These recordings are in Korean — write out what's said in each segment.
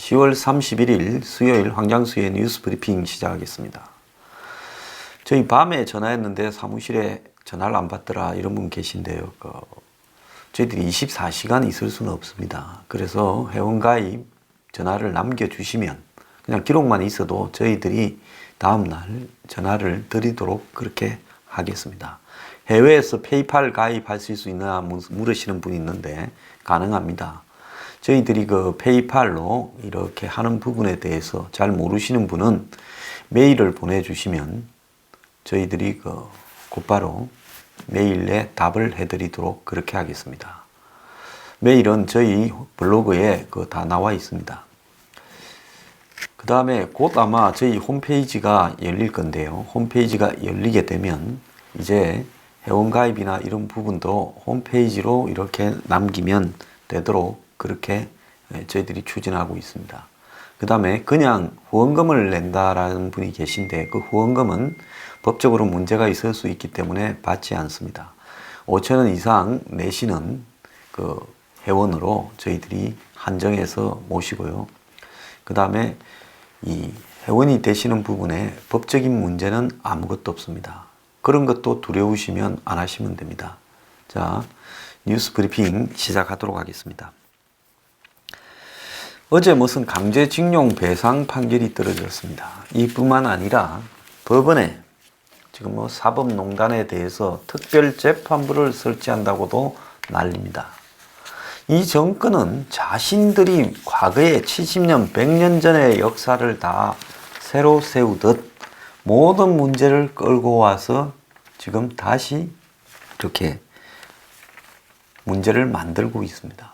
10월 31일 수요일 황장수의 뉴스 브리핑 시작하겠습니다. 저희 밤에 전화했는데 사무실에 전화를 안 받더라 이런 분 계신데요. 저희들이 24시간 있을 수는 없습니다. 그래서 회원가입 전화를 남겨주시면 그냥 기록만 있어도 저희들이 다음날 전화를 드리도록 그렇게 하겠습니다. 해외에서 페이팔 가입하실 수 있나 물으시는 분이 있는데 가능합니다. 저희들이 그 페이팔로 이렇게 하는 부분에 대해서 잘 모르시는 분은 메일을 보내주시면 저희들이 곧바로 메일에 답을 해드리도록 그렇게 하겠습니다. 메일은 저희 블로그에 다 나와 있습니다. 그 다음에 곧 아마 저희 홈페이지가 열릴 건데요. 홈페이지가 열리게 되면 이제 회원가입이나 이런 부분도 홈페이지로 이렇게 남기면 되도록 그렇게 저희들이 추진하고 있습니다. 그 다음에 그냥 후원금을 낸다라는 분이 계신데 그 후원금은 법적으로 문제가 있을 수 있기 때문에 받지 않습니다. 5,000원 이상 내시는 그 회원으로 저희들이 한정해서 모시고요. 그 다음에 이 회원이 되시는 부분에 법적인 문제는 아무것도 없습니다. 그런 것도 두려우시면 안 하시면 됩니다. 자, 뉴스 브리핑 시작하도록 하겠습니다. 어제 무슨 강제징용 배상 판결이 떨어졌습니다. 이뿐만 아니라 법원에 지금 사법농단에 대해서 특별재판부를 설치한다고도 난립니다. 이 정권은 자신들이 과거에 70년, 100년 전의 역사를 다 새로 세우듯 모든 문제를 끌고 와서 지금 다시 이렇게 문제를 만들고 있습니다.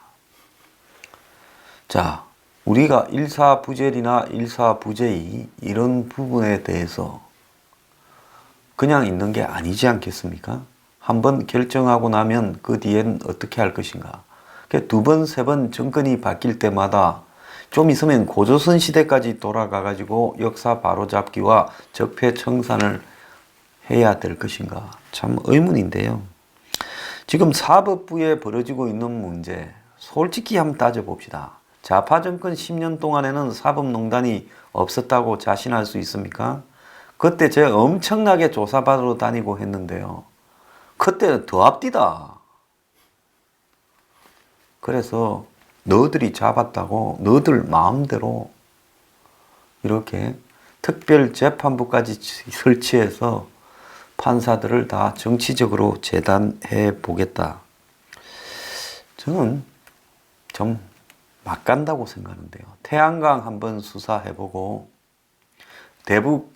자, 우리가 일사부젤이나 일사부재의 이런 부분에 대해서 그냥 있는 게 아니지 않겠습니까? 한번 결정하고 나면 그 뒤엔 어떻게 할 것인가? 두 번, 세 번 정권이 바뀔 때마다 좀 있으면 고조선 시대까지 돌아가 가지고 역사 바로잡기와 적폐청산을 해야 될 것인가? 참 의문인데요. 지금 사법부에 벌어지고 있는 문제 솔직히 한번 따져봅시다. 좌파 정권 10년 동안에는 사법농단이 없었다고 자신할 수 있습니까? 그때 제가 엄청나게 조사받으러 다니고 했는데요. 그때 더 앞디다. 그래서 너들이 잡았다고 너들 마음대로 이렇게 특별재판부까지 설치해서 판사들을 다 정치적으로 재단해 보겠다. 저는 좀 막 간다고 생각하는데요. 태양광 한번 수사해보고 대북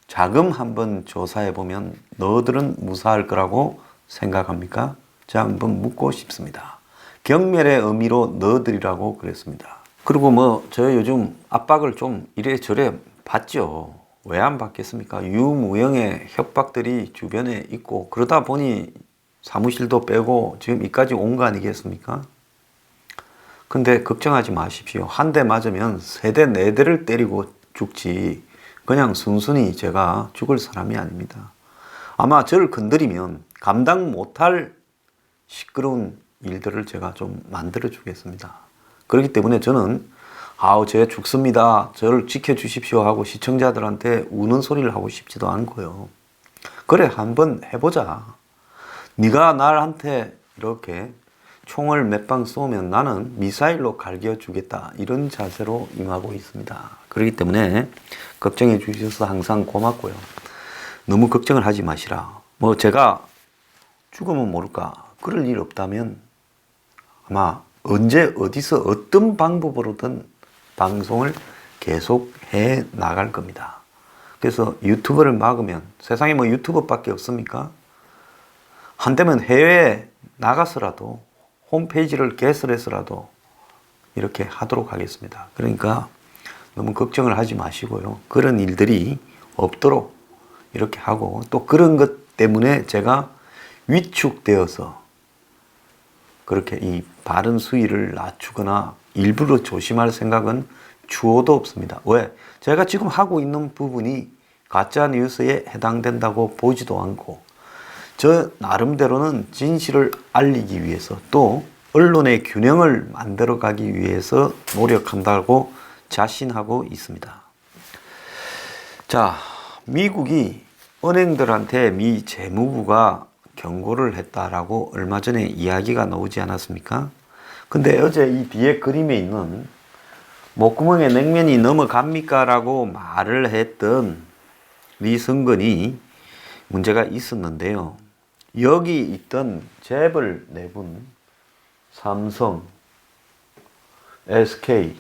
자금 한번 조사해보면 너들은 무사할 거라고 생각합니까? 제가 한번 묻고 싶습니다. 경멸의 의미로 너들이라고 그랬습니다. 그리고 저 요즘 압박을 좀 이래저래 받죠. 왜 안 받겠습니까? 유무형의 협박들이 주변에 있고 그러다 보니 사무실도 빼고 지금 이까지 온 거 아니겠습니까? 근데 걱정하지 마십시오. 한 대 맞으면 세 대, 네 대를 때리고 죽지 그냥 순순히 제가 죽을 사람이 아닙니다. 아마 저를 건드리면 감당 못할 시끄러운 일들을 제가 좀 만들어 주겠습니다. 그렇기 때문에 저는 제가 죽습니다. 저를 지켜주십시오 하고 시청자들한테 우는 소리를 하고 싶지도 않고요. 그래 한번 해보자. 네가 나한테 이렇게 총을 몇 방 쏘면 나는 미사일로 갈겨주겠다. 이런 자세로 임하고 있습니다. 그렇기 때문에 걱정해 주셔서 항상 고맙고요. 너무 걱정을 하지 마시라. 제가 죽으면 모를까. 그럴 일 없다면 아마 언제 어디서 어떤 방법으로든 방송을 계속 해 나갈 겁니다. 그래서 유튜브를 막으면 세상에 유튜버밖에 없습니까? 한때면 해외에 나가서라도 홈페이지를 개설해서라도 이렇게 하도록 하겠습니다. 그러니까 너무 걱정을 하지 마시고요. 그런 일들이 없도록 이렇게 하고 또 그런 것 때문에 제가 위축되어서 그렇게 이 발언 수위를 낮추거나 일부러 조심할 생각은 주어도 없습니다. 왜? 제가 지금 하고 있는 부분이 가짜 뉴스에 해당된다고 보지도 않고 저 나름대로는 진실을 알리기 위해서 또 언론의 균형을 만들어가기 위해서 노력한다고 자신하고 있습니다. 자, 미국이 은행들한테 미 재무부가 경고를 했다라고 얼마 전에 이야기가 나오지 않았습니까? 근데 어제 이 뒤에 그림에 있는 목구멍에 냉면이 넘어갑니까? 라고 말을 했던 리성근이 문제가 있었는데요. 여기 있던 재벌 네분, 삼성, SK,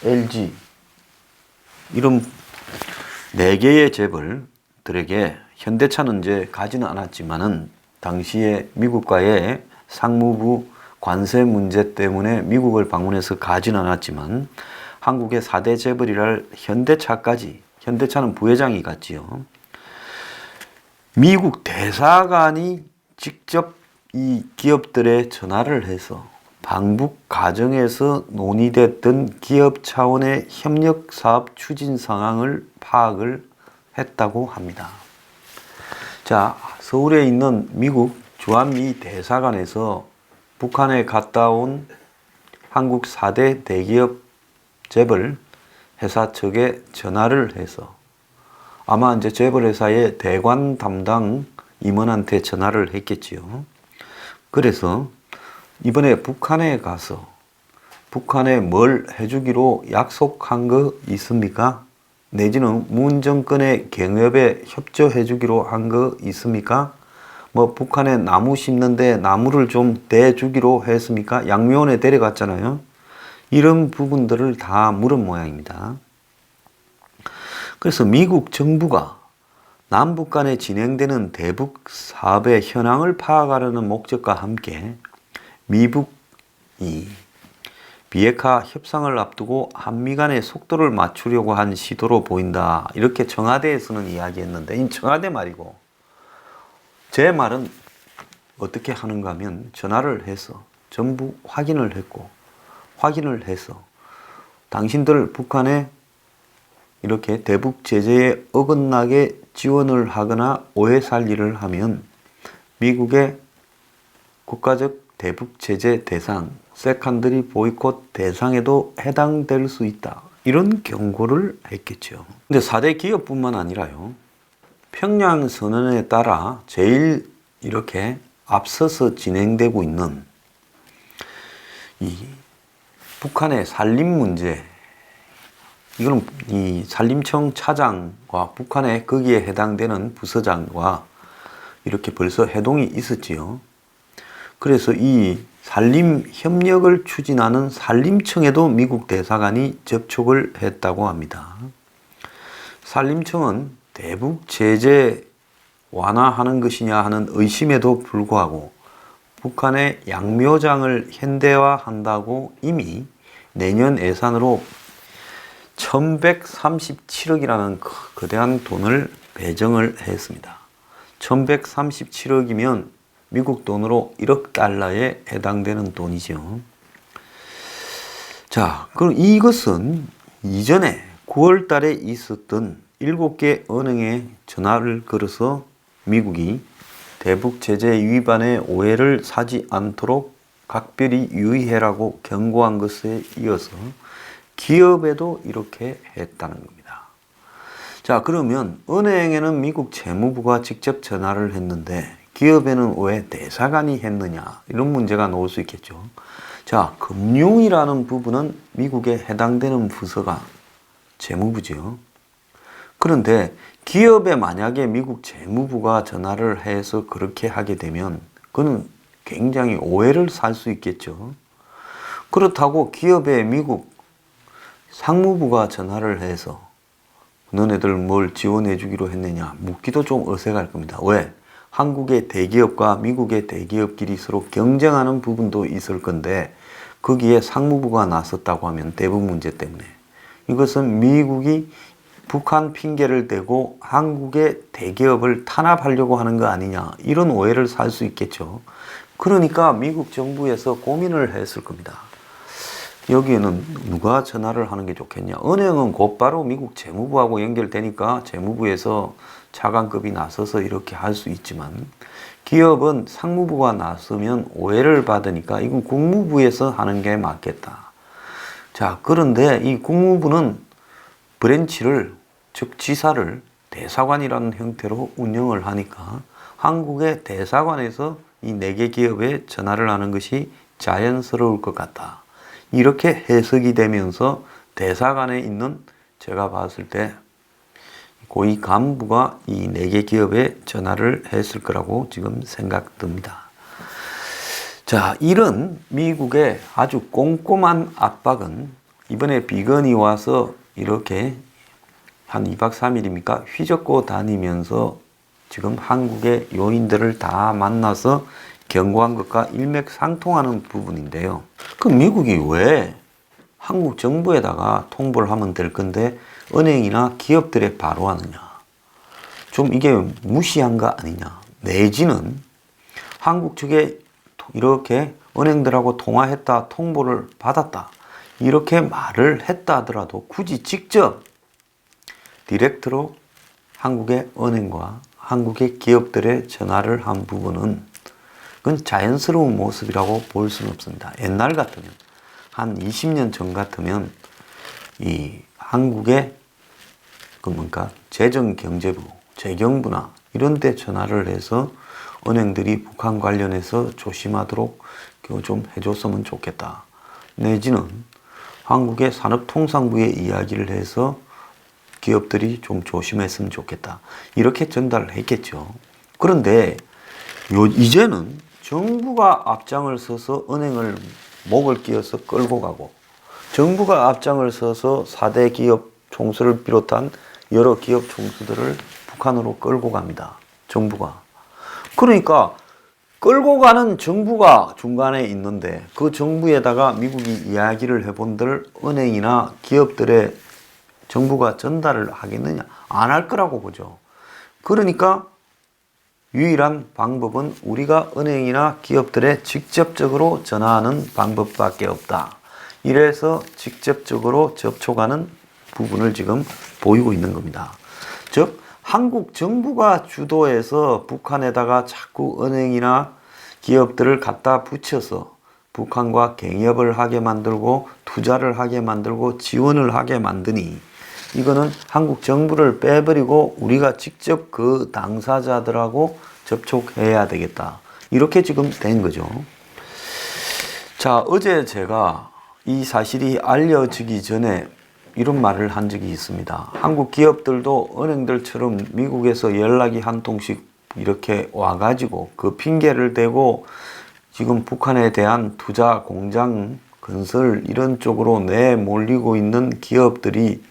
LG 이런 4개의 재벌들에게 현대차는 이제 가지는 않았지만은 당시에 미국과의 상무부 관세 문제 때문에 미국을 방문해서 가지는 않았지만 한국의 4대 재벌이랄 현대차까지, 현대차는 부회장이 갔지요. 미국 대사관이 직접 이 기업들에 전화를 해서 방북 과정에서 논의됐던 기업 차원의 협력 사업 추진 상황을 파악을 했다고 합니다. 자, 서울에 있는 미국 주한미 대사관에서 북한에 갔다 온 한국 4대 대기업 재벌 회사 측에 전화를 해서 아마 이제 재벌 회사의 대관 담당 임원한테 전화를 했겠지요. 그래서 이번에 북한에 가서 북한에 뭘 해주기로 약속한 거 있습니까? 내지는 문 정권의 경협에 협조해주기로 한 거 있습니까? 뭐 북한에 나무 심는데 나무를 좀 대주기로 했습니까? 양묘원에 데려갔잖아요. 이런 부분들을 다 물은 모양입니다. 그래서 미국 정부가 남북 간에 진행되는 대북 사업의 현황을 파악하려는 목적과 함께 미북이 비핵화 협상을 앞두고 한미 간의 속도를 맞추려고 한 시도로 보인다. 이렇게 청와대에서는 이야기했는데 이 청와대 말이고 제 말은 어떻게 하는가 하면 전화를 해서 전부 확인을 했고 확인을 해서 당신들 북한에 이렇게 대북 제재에 어긋나게 지원을 하거나 오해 살리를 하면 미국의 국가적 대북 제재 대상, 세컨더리 보이콧 대상에도 해당될 수 있다. 이런 경고를 했겠죠. 근데 4대 기업뿐만 아니라요. 평양 선언에 따라 제일 이렇게 앞서서 진행되고 있는 이 북한의 산림 문제, 이거는 이 산림청 차장과 북한의 거기에 해당되는 부서장과 이렇게 벌써 회동이 있었지요. 그래서 이 산림 협력을 추진하는 산림청에도 미국 대사관이 접촉을 했다고 합니다. 산림청은 대북 제재 완화하는 것이냐 하는 의심에도 불구하고 북한의 양묘장을 현대화한다고 이미 내년 예산으로 1137억이라는 거대한 돈을 배정을 했습니다. 1137억이면 미국 돈으로 1억 달러에 해당되는 돈이죠. 자, 그럼 이것은 이전에 9월 달에 있었던 7개 은행에 전화를 걸어서 미국이 대북 제재 위반의 오해를 사지 않도록 각별히 유의해라고 경고한 것에 이어서 기업에도 이렇게 했다는 겁니다. 자, 그러면 은행에는 미국 재무부가 직접 전화를 했는데 기업에는 왜 대사관이 했느냐, 이런 문제가 나올 수 있겠죠. 자, 금융이라는 부분은 미국에 해당되는 부서가 재무부죠. 그런데 기업에 만약에 미국 재무부가 전화를 해서 그렇게 하게 되면 그는 굉장히 오해를 살 수 있겠죠. 그렇다고 기업에 미국 상무부가 전화를 해서 너네들 뭘 지원해 주기로 했느냐 묻기도 좀 어색할 겁니다. 왜? 한국의 대기업과 미국의 대기업끼리 서로 경쟁하는 부분도 있을 건데 거기에 상무부가 나섰다고 하면 대북 문제 때문에 이것은 미국이 북한 핑계를 대고 한국의 대기업을 탄압하려고 하는 거 아니냐, 이런 오해를 살 수 있겠죠. 그러니까 미국 정부에서 고민을 했을 겁니다. 여기에는 누가 전화를 하는 게 좋겠냐. 은행은 곧바로 미국 재무부하고 연결되니까 재무부에서 차관급이 나서서 이렇게 할 수 있지만 기업은 상무부가 나서면 오해를 받으니까 이건 국무부에서 하는 게 맞겠다. 자, 그런데 이 국무부는 브랜치를, 즉 지사를 대사관이라는 형태로 운영을 하니까 한국의 대사관에서 이 4개 기업에 전화를 하는 것이 자연스러울 것 같다. 이렇게 해석이 되면서 대사관에 있는, 제가 봤을 때 고위 간부가 이 4개 기업에 전화를 했을 거라고 지금 생각됩니다. 자, 이런 미국의 아주 꼼꼼한 압박은 이번에 비건이 와서 이렇게 한 2박 3일입니까? 휘젓고 다니면서 지금 한국의 요인들을 다 만나서 경고한 것과 일맥상통하는 부분인데요. 그 미국이 왜 한국 정부에다가 통보를 하면 될 건데 은행이나 기업들에 바로 하느냐? 좀 이게 무시한 거 아니냐? 내지는 한국 측에 이렇게 은행들하고 통화했다, 통보를 받았다, 이렇게 말을 했다 하더라도 굳이 직접 디렉트로 한국의 은행과 한국의 기업들에 전화를 한 부분은 그건 자연스러운 모습이라고 볼 수는 없습니다. 옛날 같으면, 한 20년 전 같으면 이 한국의 재정경제부, 재경부나 이런 데 전화를 해서 은행들이 북한 관련해서 조심하도록 좀 해줬으면 좋겠다. 내지는 한국의 산업통상부에 이야기를 해서 기업들이 좀 조심했으면 좋겠다. 이렇게 전달을 했겠죠. 그런데 이제는 정부가 앞장을 서서 은행을 목을 끼어서 끌고 가고, 정부가 앞장을 서서 4대 기업 총수를 비롯한 여러 기업 총수들을 북한으로 끌고 갑니다. 정부가. 그러니까 끌고 가는 정부가 중간에 있는데 그 정부에다가 미국이 이야기를 해본들 은행이나 기업들의 정부가 전달을 하겠느냐? 안 할 거라고 보죠. 그러니까 유일한 방법은 우리가 은행이나 기업들에 직접적으로 전화하는 방법밖에 없다. 이래서 직접적으로 접촉하는 부분을 지금 보이고 있는 겁니다. 즉 한국 정부가 주도해서 북한에다가 자꾸 은행이나 기업들을 갖다 붙여서 북한과 경협을 하게 만들고 투자를 하게 만들고 지원을 하게 만드니 이거는 한국 정부를 빼버리고 우리가 직접 그 당사자들하고 접촉해야 되겠다. 이렇게 지금 된 거죠. 자, 어제 제가 이 사실이 알려지기 전에 이런 말을 한 적이 있습니다. 한국 기업들도 은행들처럼 미국에서 연락이 한 통씩 이렇게 와가지고 그 핑계를 대고 지금 북한에 대한 투자, 공장, 건설 이런 쪽으로 내몰리고 있는 기업들이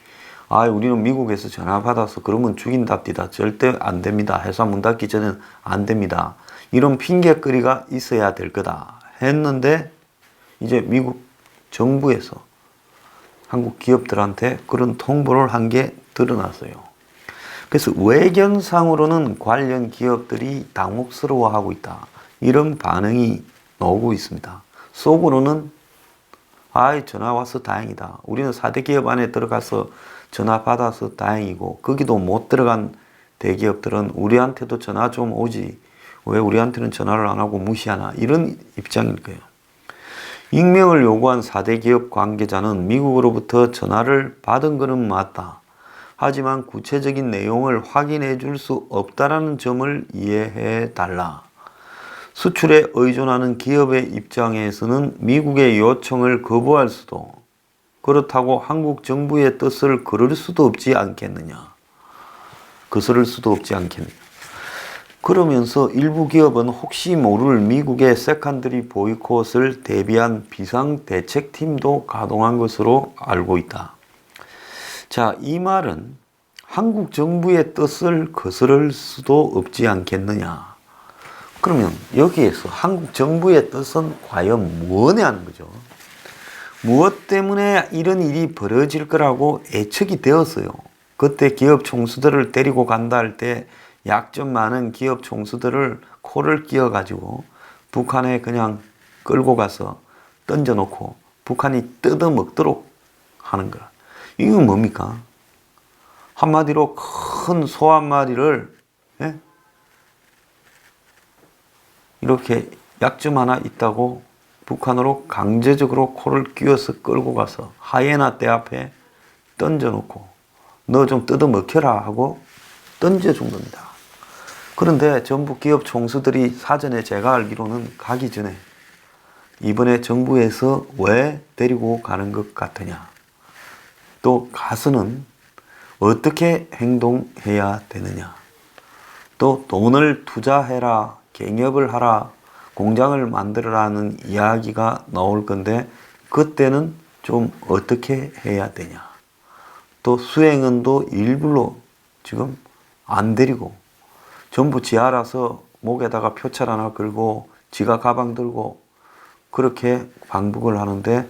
우리는 미국에서 전화 받아서 그러면 죽인답니다. 절대 안 됩니다. 회사 문 닫기 전에는 안 됩니다. 이런 핑계거리가 있어야 될 거다 했는데 이제 미국 정부에서 한국 기업들한테 그런 통보를 한 게 드러났어요. 그래서 외견상으로는 관련 기업들이 당혹스러워하고 있다. 이런 반응이 나오고 있습니다. 속으로는 전화 와서 다행이다. 우리는 4대 기업 안에 들어가서 전화 받아서 다행이고 거기도 못 들어간 대기업들은 우리한테도 전화 좀 오지. 왜 우리한테는 전화를 안 하고 무시하나. 이런 입장일 거예요. 익명을 요구한 4대 기업 관계자는 미국으로부터 전화를 받은 것은 맞다. 하지만 구체적인 내용을 확인해 줄 수 없다는 점을 이해해 달라. 수출에 의존하는 기업의 입장에서는 미국의 요청을 거부할 수도, 그렇다고 한국 정부의 뜻을 거스를 수도 없지 않겠느냐. 그러면서 일부 기업은 혹시 모를 미국의 세컨더리 보이콧을 대비한 비상대책팀도 가동한 것으로 알고 있다. 자, 이 말은 한국 정부의 뜻을 거스를 수도 없지 않겠느냐. 그러면 여기에서 한국 정부의 뜻은 과연 뭐냐는 거죠. 무엇 때문에 이런 일이 벌어질 거라고 예측이 되었어요. 그때 기업 총수들을 데리고 간다 할 때 약점 많은 기업 총수들을 코를 끼워가지고 북한에 그냥 끌고 가서 던져놓고 북한이 뜯어먹도록 하는 거야. 이건 뭡니까? 한마디로 큰 소 한 마리를 이렇게 약점 하나 있다고 북한으로 강제적으로 코를 끼워서 끌고 가서 하이에나 떼 앞에 던져놓고 너 좀 뜯어먹혀라 하고 던져준 겁니다. 그런데 전부 기업 총수들이 사전에 제가 알기로는 가기 전에 이번에 정부에서 왜 데리고 가는 것 같으냐, 또 가서는 어떻게 행동해야 되느냐, 또 돈을 투자해라, 개업을 하라, 공장을 만들어라는 이야기가 나올 건데 그때는 좀 어떻게 해야 되냐, 또 수행원도 일부러 지금 안 데리고 전부 지 알아서 목에다가 표철 하나 걸고 지가 가방 들고 그렇게 방북을 하는데,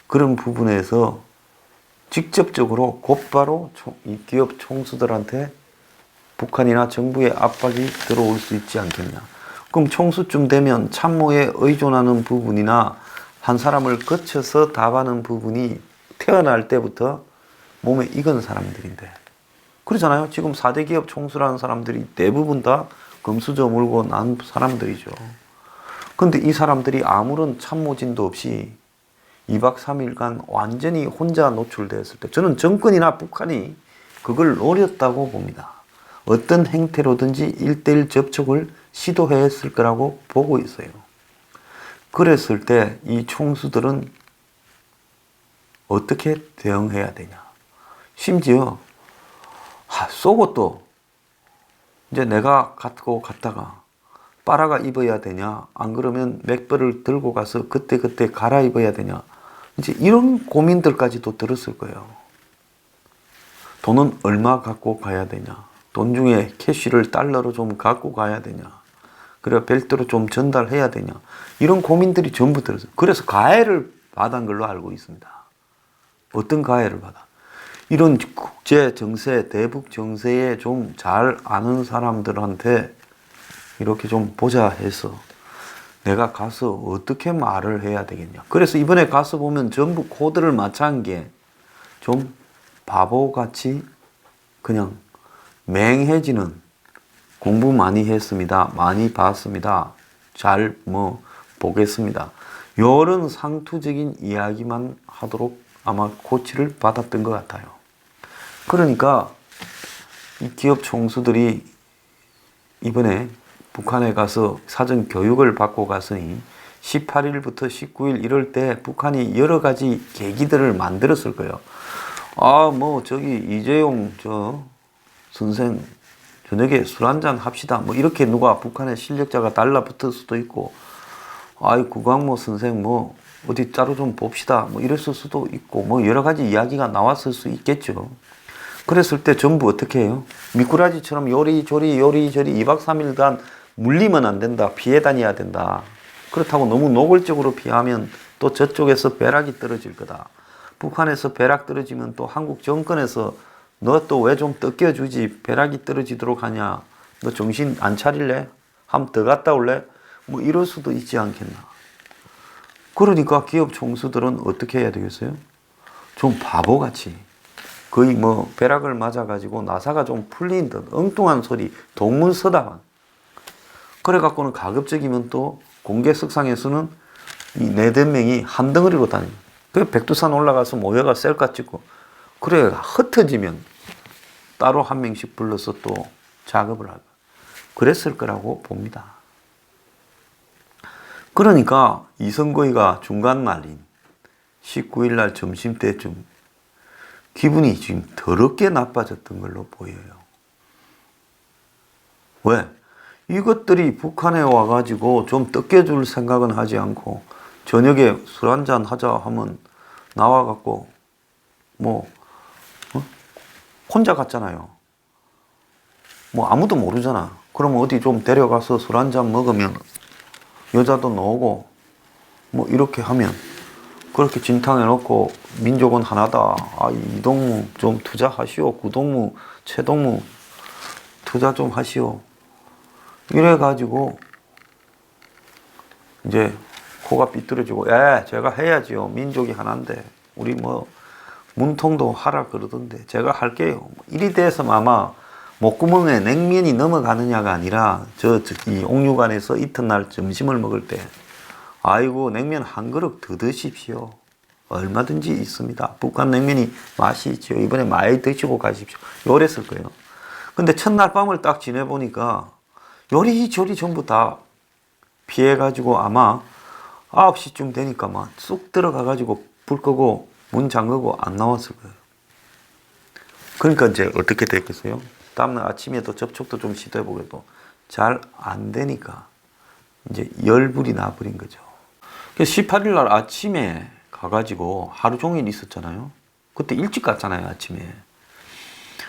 그런 부분에서 직접적으로 곧바로 이 기업 총수들한테 북한이나 정부의 압박이 들어올 수 있지 않겠냐. 그럼 총수쯤 되면 참모에 의존하는 부분이나 한 사람을 거쳐서 답하는 부분이 태어날 때부터 몸에 익은 사람들인데, 그러잖아요. 지금 4대 기업 총수라는 사람들이 대부분 다 금수저 물고 난 사람들이죠. 근데 이 사람들이 아무런 참모진도 없이 2박 3일간 완전히 혼자 노출되었을 때 저는 정권이나 북한이 그걸 노렸다고 봅니다. 어떤 행태로든지 1대1 접촉을 시도했을 거라고 보고 있어요. 그랬을 때 이 총수들은 어떻게 대응해야 되냐. 심지어 속옷도 이제 내가 갖고 갔다가 빨아가 입어야 되냐, 안 그러면 맥벌을 들고 가서 그때그때 갈아입어야 되냐, 이제 이런 고민들까지도 들었을 거예요. 돈은 얼마 갖고 가야 되냐, 돈 중에 캐시를 달러로 좀 갖고 가야 되냐, 그래 별도로 좀 전달해야 되냐, 이런 고민들이 전부 들었어요. 그래서 가해를 받은 걸로 알고 있습니다. 어떤 가해를 받아? 이런 국제 정세, 대북 정세에 좀 잘 아는 사람들한테 이렇게 좀 보자 해서 내가 가서 어떻게 말을 해야 되겠냐. 그래서 이번에 가서 보면 전부 코드를 맞춘 게 좀 바보같이 그냥 맹해지는, 공부 많이 했습니다, 많이 봤습니다, 잘 보겠습니다, 이런 상투적인 이야기만 하도록 아마 코치를 받았던 것 같아요. 그러니까 이 기업 총수들이 이번에 북한에 가서 사전 교육을 받고 갔으니 18일부터 19일 이럴 때 북한이 여러 가지 계기들을 만들었을 거예요. 저기 이재용 선생 저녁에 술 한잔 합시다, 이렇게 누가 북한의 실력자가 달라붙을 수도 있고, 구광모 선생 어디 따로 좀 봅시다, 이랬을 수도 있고, 여러 가지 이야기가 나왔을 수 있겠죠. 그랬을 때 전부 어떻게 해요? 미꾸라지처럼 요리조리 2박 3일간 물리면 안 된다, 피해 다녀야 된다. 그렇다고 너무 노골적으로 피하면 또 저쪽에서 벼락이 떨어질 거다. 북한에서 벼락 떨어지면 또 한국 정권에서 너 또 왜 좀 뜯겨주지, 벼락이 떨어지도록 하냐, 너 정신 안 차릴래? 한 번 더 갔다 올래? 이럴 수도 있지 않겠나. 그러니까 기업 총수들은 어떻게 해야 되겠어요? 좀 바보같이 거의 벼락을 맞아가지고 나사가 좀 풀린 듯 엉뚱한 소리, 동문서다만. 그래갖고는 가급적이면 또 공개석상에서는 이 4~5명이 한 덩어리로 다닙니다. 그 백두산 올라가서 모여가 셀카 찍고, 그래 흩어지면 따로 한 명씩 불러서 또 작업을 하고 그랬을 거라고 봅니다. 그러니까 이 선거위가 중간 날인 19일 날 점심때쯤 기분이 지금 더럽게 나빠졌던 걸로 보여요. 왜? 이것들이 북한에 와가지고 좀 뜯겨줄 생각은 하지 않고 저녁에 술 한잔 하자 하면 나와갖고 혼자 갔잖아요. 아무도 모르잖아. 그러면 어디 좀 데려가서 술 한잔 먹으면 여자도 나오고 이렇게 하면, 그렇게 진탕해 놓고 민족은 하나다, 이동무 좀 투자하시오, 구동무, 최동무 투자 좀 하시오, 이래 가지고 이제 코가 삐뚤어지고, 제가 해야지요, 민족이 하나인데 우리 문통도 하라 그러던데 제가 할게요, 이리 돼서 아마 목구멍에 냉면이 넘어가느냐가 아니라 이 옥류관에서 이튿날 점심을 먹을 때 아이고 냉면 한 그릇 더 드십시오. 얼마든지 있습니다. 북한 냉면이 맛이 있죠. 이번에 많이 드시고 가십시오. 이랬을 거예요. 근데 첫날 밤을 딱 지내보니까 요리조리 전부 다 피해가지고 아마 9시쯤 되니까 막 쑥 들어가가지고 불 끄고 문 잠그고 안 나왔을 거예요. 그러니까 이제 어떻게 됐겠어요? 다음날 아침에도 접촉도 좀 시도해보게도 잘 안 되니까 이제 열불이 나버린 거죠. 18일 날 아침에 가가지고 하루 종일 있었잖아요. 그때 일찍 갔잖아요, 아침에.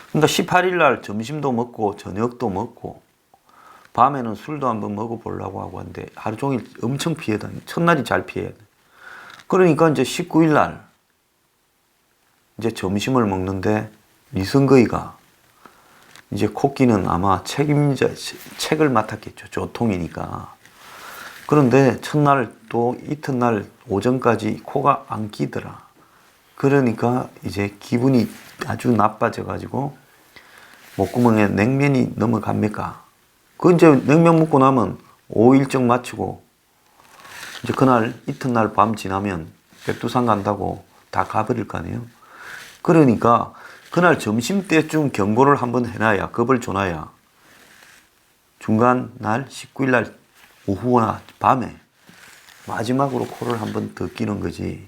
그러니까 18일 날 점심도 먹고 저녁도 먹고 밤에는 술도 한번 먹어보려고 하고 하는데 하루 종일 엄청 피해다니. 첫날이 잘 피해야 돼. 그러니까 이제 19일 날 이제 점심을 먹는데 리성거이가 이제 코끼는 아마 책을 맡았겠죠. 조통이니까. 그런데 첫날 또 이튿날 오전까지 코가 안 끼더라. 그러니까 이제 기분이 아주 나빠져가지고 목구멍에 냉면이 넘어갑니까? 그 이제 냉면 먹고 나면 오후 일정 마치고 이제 그날 이튿날 밤 지나면 백두산 간다고 다 가버릴 거 아니에요. 그러니까 그날 점심때쯤 경고를 한번 해놔야, 겁을 줘놔야 중간 날 19일 날 오후나 밤에 마지막으로 코를 한번 더 끼는 거지.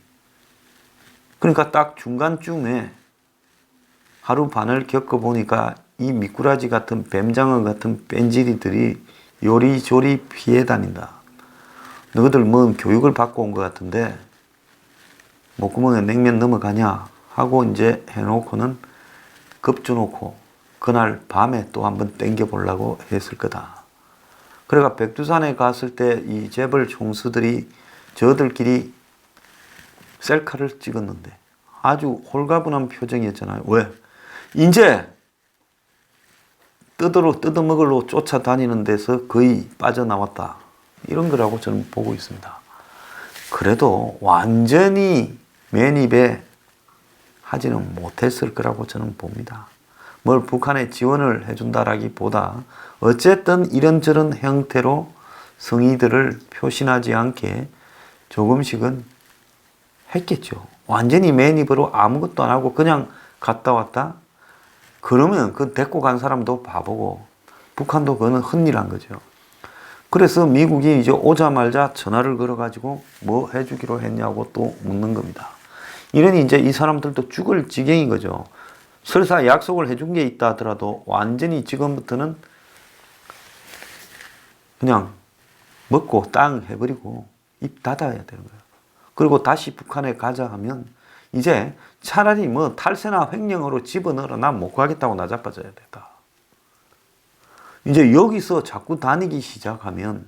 그러니까 딱 중간쯤에 하루 반을 겪어보니까 이 미꾸라지 같은 뱀장어 같은 뺀질이들이 요리조리 피해 다닌다. 너희들 뭐 교육을 받고 온 것 같은데 목구멍에 냉면 넘어가냐 하고 이제 해놓고는 겁주놓고 그날 밤에 또 한번 땡겨보려고 했을 거다. 그래가 백두산에 갔을 때 이 재벌 총수들이 저들끼리 셀카를 찍었는데 아주 홀가분한 표정이었잖아요. 왜? 이제 뜯어먹으러 쫓아다니는 데서 거의 빠져나왔다. 이런 거라고 저는 보고 있습니다. 그래도 완전히 맨입에 하지는 못했을 거라고 저는 봅니다. 뭘 북한에 지원을 해준다라기보다 어쨌든 이런저런 형태로 성의들을 표신하지 않게 조금씩은 했겠죠. 완전히 맨입으로 아무것도 안 하고 그냥 갔다 왔다? 그러면 그 데리고 간 사람도 바보고 북한도 그거는 흔일한 거죠. 그래서 미국이 이제 오자마자 전화를 걸어가지고 뭐 해주기로 했냐고 또 묻는 겁니다. 이러니 이제 이 사람들도 죽을 지경인 거죠. 설사 약속을 해준 게 있다 하더라도 완전히 지금부터는 그냥 먹고 땅 해버리고 입 닫아야 되는 거예요. 그리고 다시 북한에 가자 하면 이제 차라리 뭐 탈세나 횡령으로 집어넣어라. 난 못 가겠다고 나자빠져야 된다. 이제 여기서 자꾸 다니기 시작하면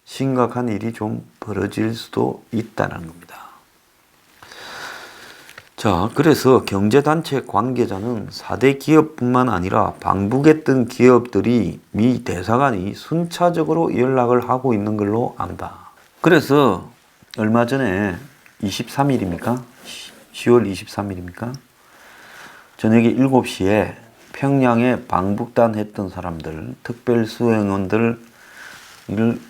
심각한 일이 좀 벌어질 수도 있다는 겁니다. 자, 그래서 경제단체 관계자는 4대 기업뿐만 아니라 방북했던 기업들이 미 대사관이 순차적으로 연락을 하고 있는 걸로 안다. 그래서 얼마 전에 23일입니까? 10월 23일입니까? 저녁에 7시에 평양에 방북단 했던 사람들, 특별수행원들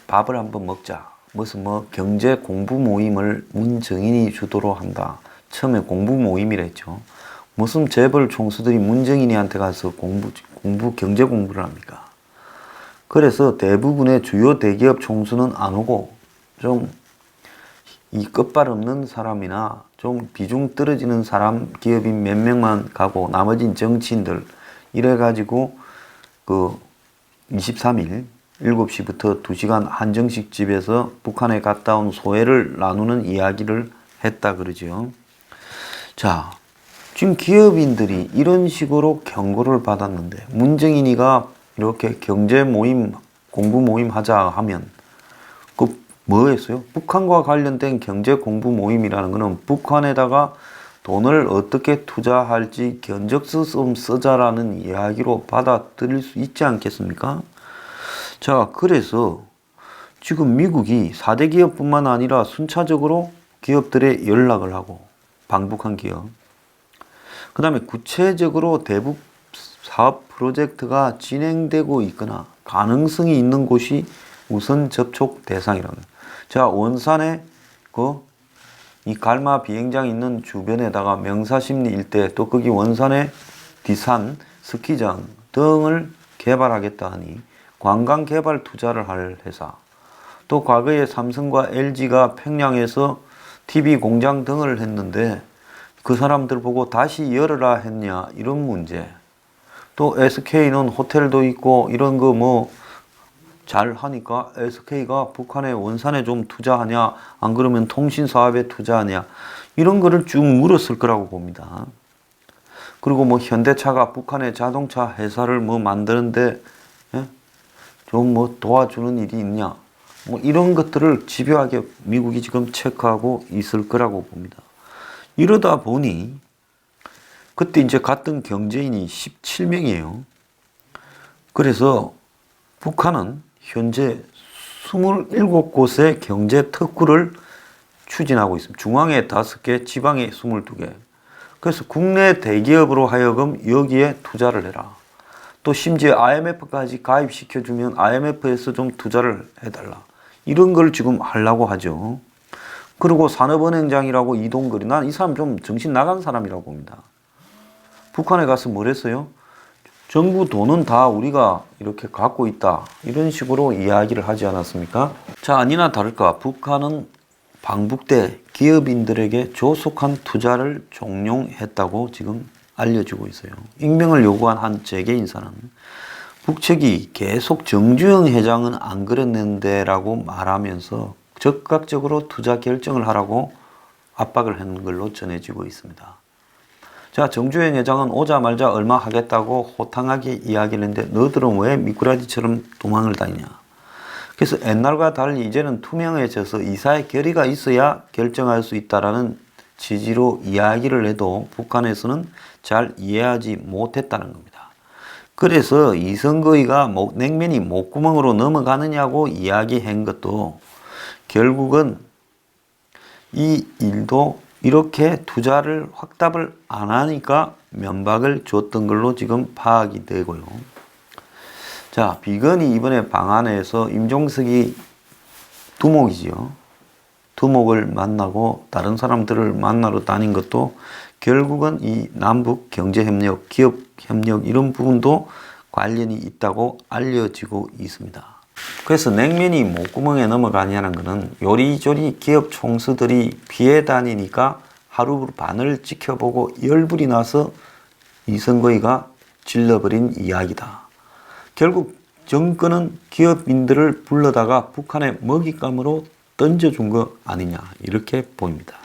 밥을 한번 먹자. 무슨 뭐 경제 공부 모임을 문정인이 주도로 한다. 처음에 공부 모임이랬죠. 무슨 재벌 총수들이 문정인이한테 가서 경제 공부를 합니까? 그래서 대부분의 주요 대기업 총수는 안 오고 좀 이 끝발 없는 사람이나 좀 비중 떨어지는 사람, 기업인 몇 명만 가고 나머진 정치인들 이래가지고 그 23일 7시부터 2시간 한정식 집에서 북한에 갔다 온 소회를 나누는 이야기를 했다 그러죠. 자, 지금 기업인들이 이런 식으로 경고를 받았는데 문정인이가 이렇게 경제 모임, 공부 모임 하자 하면 그 뭐 했어요? 북한과 관련된 경제 공부 모임이라는 거는 북한에다가 돈을 어떻게 투자할지 견적서 좀 쓰자라는 이야기로 받아들일 수 있지 않겠습니까? 자, 그래서 지금 미국이 4대 기업뿐만 아니라 순차적으로 기업들에 연락을 하고 방북한 기업, 그 다음에 구체적으로 대북 사업 프로젝트가 진행되고 있거나 가능성이 있는 곳이 우선 접촉 대상이라는 거예요. 자, 원산에 이 갈마 비행장 있는 주변에다가 명사심리 일대 또 거기 원산에 디산 스키장 등을 개발하겠다 하니 관광 개발 투자를 할 회사, 또 과거에 삼성과 LG가 평양에서 TV 공장 등을 했는데 그 사람들 보고 다시 열어라 했냐 이런 문제, 또 SK는 호텔도 있고 이런 거 잘 하니까 SK가 북한의 원산에 좀 투자하냐 안 그러면 통신 사업에 투자하냐 이런 거를 쭉 물었을 거라고 봅니다. 그리고 현대차가 북한의 자동차 회사를 만드는데 좀 도와주는 일이 있냐 이런 것들을 집요하게 미국이 지금 체크하고 있을 거라고 봅니다. 이러다 보니 그때 이제 갔던 경제인이 17명이에요. 그래서 북한은 현재 27곳의 경제 특구를 추진하고 있습니다. 중앙에 5개, 지방에 22개. 그래서 국내 대기업으로 하여금 여기에 투자를 해라. 또 심지어 IMF까지 가입시켜주면 IMF에서 좀 투자를 해달라. 이런 걸 지금 하려고 하죠. 그리고 산업은행장이라고 이동거리. 난 이 사람 좀 정신 나간 사람이라고 봅니다. 북한에 가서 뭘 했어요? 정부 돈은 다 우리가 이렇게 갖고 있다. 이런 식으로 이야기를 하지 않았습니까? 자, 아니나 다를까 북한은 방북대 기업인들에게 조속한 투자를 종용했다고 지금 알려지고 있어요. 익명을 요구한 한 재계인사는 북측이 계속 정주영 회장은 안 그랬는데 라고 말하면서 적극적으로 투자 결정을 하라고 압박을 한 걸로 전해지고 있습니다. 자, 정주영 회장은 오자마자 얼마 하겠다고 호탕하게 이야기를 했는데 너들은 왜 미꾸라지처럼 도망을 다니냐. 그래서 옛날과 달리 이제는 투명해져서 이사의 결의가 있어야 결정할 수 있다라는 취지로 이야기를 해도 북한에서는 잘 이해하지 못했다는 겁니다. 그래서 이성거이가 냉면이 목구멍으로 넘어가느냐고 이야기한 것도 결국은 이 일도 이렇게 투자를 확답을 안 하니까 면박을 줬던 걸로 지금 파악이 되고요. 자, 비건이 이번에 방한해서 임종석이 두목이지요. 두목을 만나고 다른 사람들을 만나러 다닌 것도 결국은 이 남북 경제협력, 기업협력 이런 부분도 관련이 있다고 알려지고 있습니다. 그래서 냉면이 목구멍에 넘어가냐는 것은 요리조리 기업 총수들이 피해 다니니까 하루 반을 지켜보고 열불이 나서 이성거이가 질러버린 이야기다. 결국 정권은 기업인들을 불러다가 북한의 먹잇감으로 던져준 거 아니냐 이렇게 보입니다.